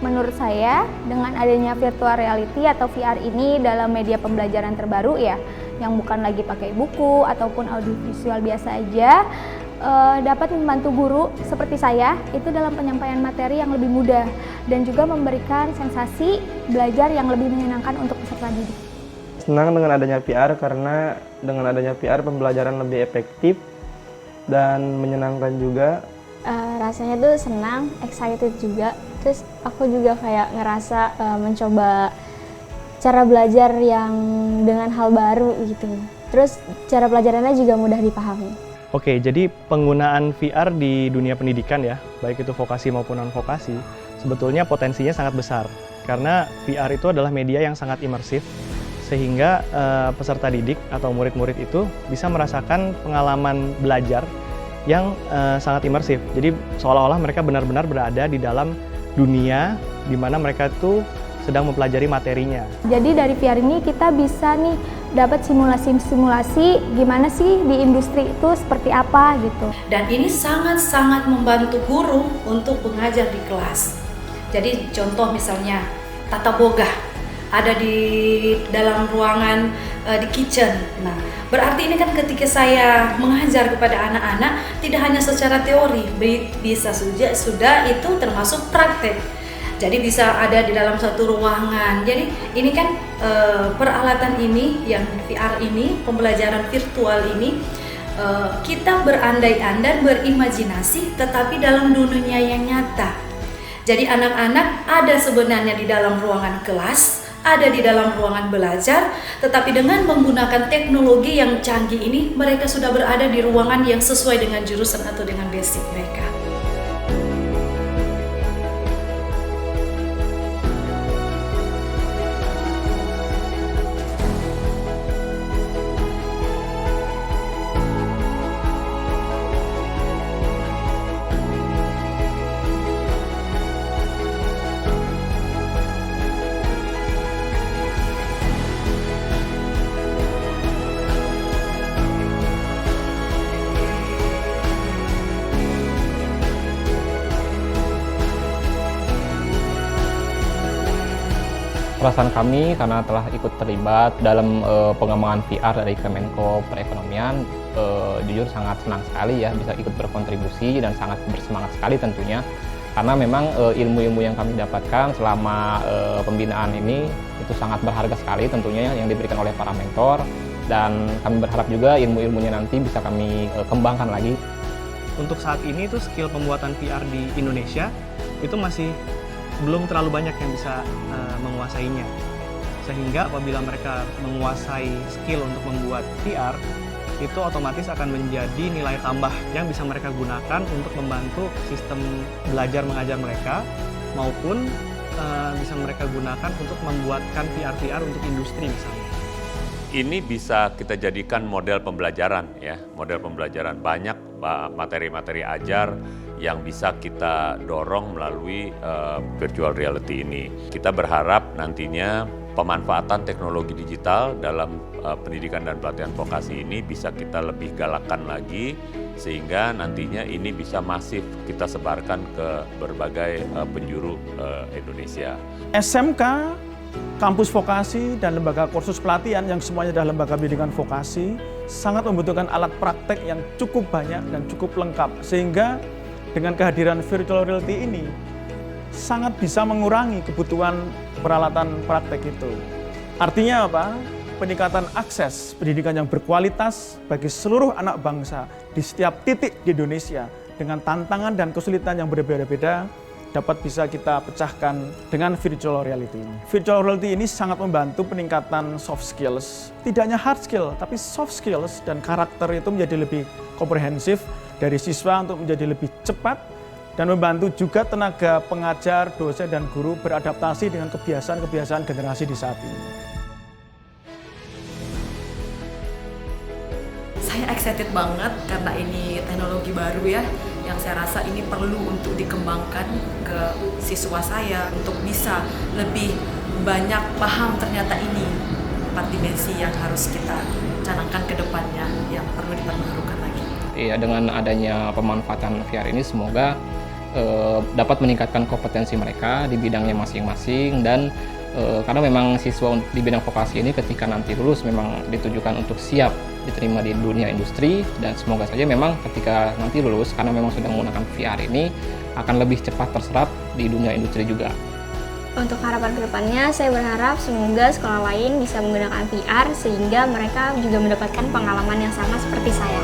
Menurut saya, dengan adanya virtual reality atau VR ini dalam media pembelajaran terbaru ya, yang bukan lagi pakai buku ataupun audiovisual biasa aja, dapat membantu guru seperti saya itu dalam penyampaian materi yang lebih mudah dan juga memberikan sensasi belajar yang lebih menyenangkan untuk peserta didik. Senang dengan adanya VR karena dengan adanya VR pembelajaran lebih efektif dan menyenangkan juga. Rasanya tuh senang, excited juga. Terus aku juga kayak ngerasa mencoba cara belajar yang dengan hal baru gitu. Terus cara pelajarannya juga mudah dipahami. Oke, jadi penggunaan VR di dunia pendidikan ya, baik itu vokasi maupun non-vokasi, sebetulnya potensinya sangat besar. Karena VR itu adalah media yang sangat imersif, sehingga peserta didik atau murid-murid itu bisa merasakan pengalaman belajar yang sangat imersif. Jadi seolah-olah mereka benar-benar berada di dalam dunia di mana mereka itu sedang mempelajari materinya. Jadi dari VR ini kita bisa nih dapat simulasi-simulasi gimana sih di industri itu seperti apa gitu. Dan ini sangat-sangat membantu guru untuk mengajar di kelas. Jadi contoh misalnya tata boga ada di dalam ruangan di kitchen. Nah, berarti ini kan ketika saya mengajar kepada anak-anak tidak hanya secara teori, bisa sudah itu termasuk praktek. Jadi bisa ada di dalam satu ruangan. Jadi ini kan peralatan ini yang VR ini, pembelajaran virtual ini kita berandai-andai, berimajinasi tetapi dalam dunia yang nyata. Jadi anak-anak ada sebenarnya di dalam ruangan kelas, ada di dalam ruangan belajar, tetapi dengan menggunakan teknologi yang canggih ini mereka sudah berada di ruangan yang sesuai dengan jurusan atau dengan basic mereka. Perasaan kami karena telah ikut terlibat dalam pengembangan VR dari Kemenko Perekonomian, jujur sangat senang sekali ya bisa ikut berkontribusi dan sangat bersemangat sekali tentunya. Karena memang ilmu-ilmu yang kami dapatkan selama pembinaan ini itu sangat berharga sekali tentunya yang diberikan oleh para mentor. Dan kami berharap juga ilmu-ilmunya nanti bisa kami kembangkan lagi. Untuk saat ini tuh skill pembuatan VR di Indonesia itu masih belum terlalu banyak yang bisa menguasainya. Sehingga apabila mereka menguasai skill untuk membuat VR, itu otomatis akan menjadi nilai tambah yang bisa mereka gunakan untuk membantu sistem belajar mengajar mereka, maupun bisa mereka gunakan untuk membuatkan VR untuk industri misalnya. Ini bisa kita jadikan model pembelajaran ya, model pembelajaran banyak materi-materi ajar yang bisa kita dorong melalui virtual reality ini. Kita berharap nantinya pemanfaatan teknologi digital dalam pendidikan dan pelatihan vokasi ini bisa kita lebih galakkan lagi sehingga nantinya ini bisa masif kita sebarkan ke berbagai penjuru Indonesia. SMK, kampus vokasi, dan lembaga kursus pelatihan yang semuanya adalah lembaga pendidikan vokasi sangat membutuhkan alat praktek yang cukup banyak dan cukup lengkap sehingga dengan kehadiran virtual reality ini sangat bisa mengurangi kebutuhan peralatan praktek itu. Artinya apa? Peningkatan akses pendidikan yang berkualitas bagi seluruh anak bangsa di setiap titik di Indonesia dengan tantangan dan kesulitan yang berbeda-beda dapat bisa kita pecahkan dengan virtual reality ini. Virtual reality ini sangat membantu peningkatan soft skills, tidak hanya hard skill, tapi soft skills dan karakter itu menjadi lebih komprehensif dari siswa untuk menjadi lebih cepat dan membantu juga tenaga pengajar, dosen, dan guru beradaptasi dengan kebiasaan-kebiasaan generasi di saat ini. Saya excited banget karena ini teknologi baru ya, yang saya rasa ini perlu untuk dikembangkan ke siswa saya untuk bisa lebih banyak paham ternyata ini 4 dimensi yang harus kita canangkan ke depannya yang perlu diperbaharukan lagi. Iya, dengan adanya pemanfaatan VR ini semoga dapat meningkatkan kompetensi mereka di bidangnya masing-masing dan karena memang siswa di bidang vokasi ini ketika nanti lulus memang ditujukan untuk siap diterima di dunia industri dan semoga saja memang ketika nanti lulus karena memang sudah menggunakan VR ini akan lebih cepat terserap di dunia industri juga. Untuk harapan kedepannya, saya berharap semoga sekolah lain bisa menggunakan VR sehingga mereka juga mendapatkan pengalaman yang sama seperti saya.